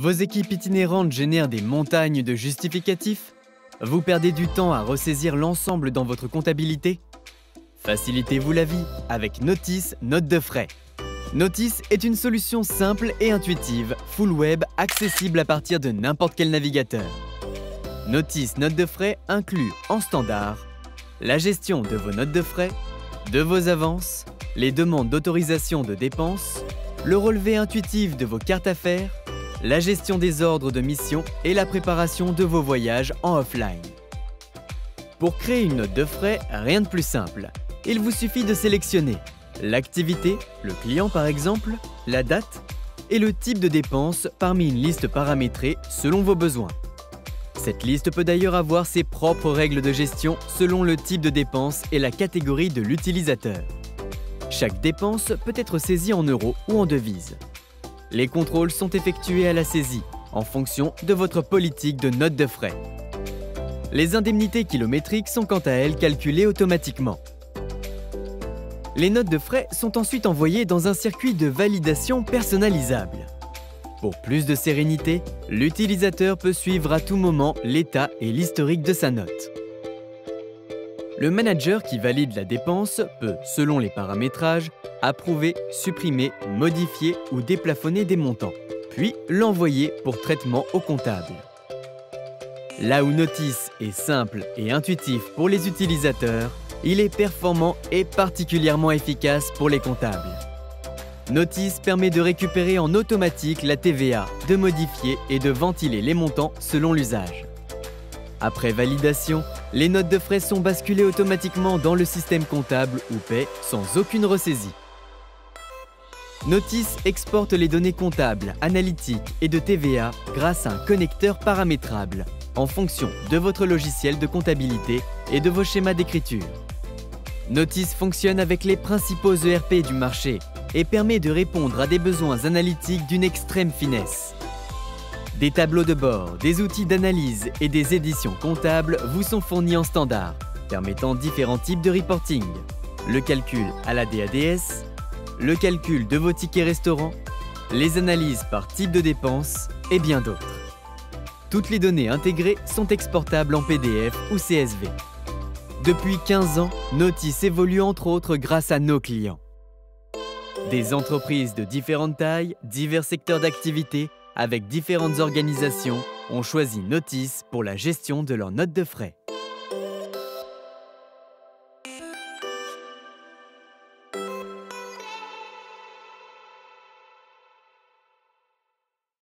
Vos équipes itinérantes génèrent des montagnes de justificatifs? Vous perdez du temps à ressaisir l'ensemble dans votre comptabilité? Facilitez-vous la vie avec Notice Notes de frais. Notice est une solution simple et intuitive, full web, accessible à partir de n'importe quel navigateur. Notice Notes de frais inclut en standard la gestion de vos notes de frais, de vos avances, les demandes d'autorisation de dépenses, le relevé intuitif de vos cartes affaires, la gestion des ordres de mission et la préparation de vos voyages en offline. Pour créer une note de frais, rien de plus simple. Il vous suffit de sélectionner l'activité, le client par exemple, la date et le type de dépense parmi une liste paramétrée selon vos besoins. Cette liste peut d'ailleurs avoir ses propres règles de gestion selon le type de dépense et la catégorie de l'utilisateur. Chaque dépense peut être saisie en euros ou en devises. Les contrôles sont effectués à la saisie, en fonction de votre politique de notes de frais. Les indemnités kilométriques sont quant à elles calculées automatiquement. Les notes de frais sont ensuite envoyées dans un circuit de validation personnalisable. Pour plus de sérénité, l'utilisateur peut suivre à tout moment l'état et l'historique de sa note. Le manager qui valide la dépense peut, selon les paramétrages, approuver, supprimer, modifier ou déplafonner des montants, puis l'envoyer pour traitement au comptable. Là où Notice est simple et intuitif pour les utilisateurs, il est performant et particulièrement efficace pour les comptables. Notice permet de récupérer en automatique la TVA, de modifier et de ventiler les montants selon l'usage. Après validation, les notes de frais sont basculées automatiquement dans le système comptable ou paie sans aucune ressaisie. Notice exporte les données comptables, analytiques et de TVA grâce à un connecteur paramétrable en fonction de votre logiciel de comptabilité et de vos schémas d'écriture. Notice fonctionne avec les principaux ERP du marché et permet de répondre à des besoins analytiques d'une extrême finesse. Des tableaux de bord, des outils d'analyse et des éditions comptables vous sont fournis en standard, permettant différents types de reporting. Le calcul à la DADS, le calcul de vos tickets restaurants, les analyses par type de dépenses et bien d'autres. Toutes les données intégrées sont exportables en PDF ou CSV. Depuis 15 ans, Notice évolue entre autres grâce à nos clients. Des entreprises de différentes tailles, divers secteurs d'activité, avec différentes organisations, ont choisi Notice pour la gestion de leurs notes de frais.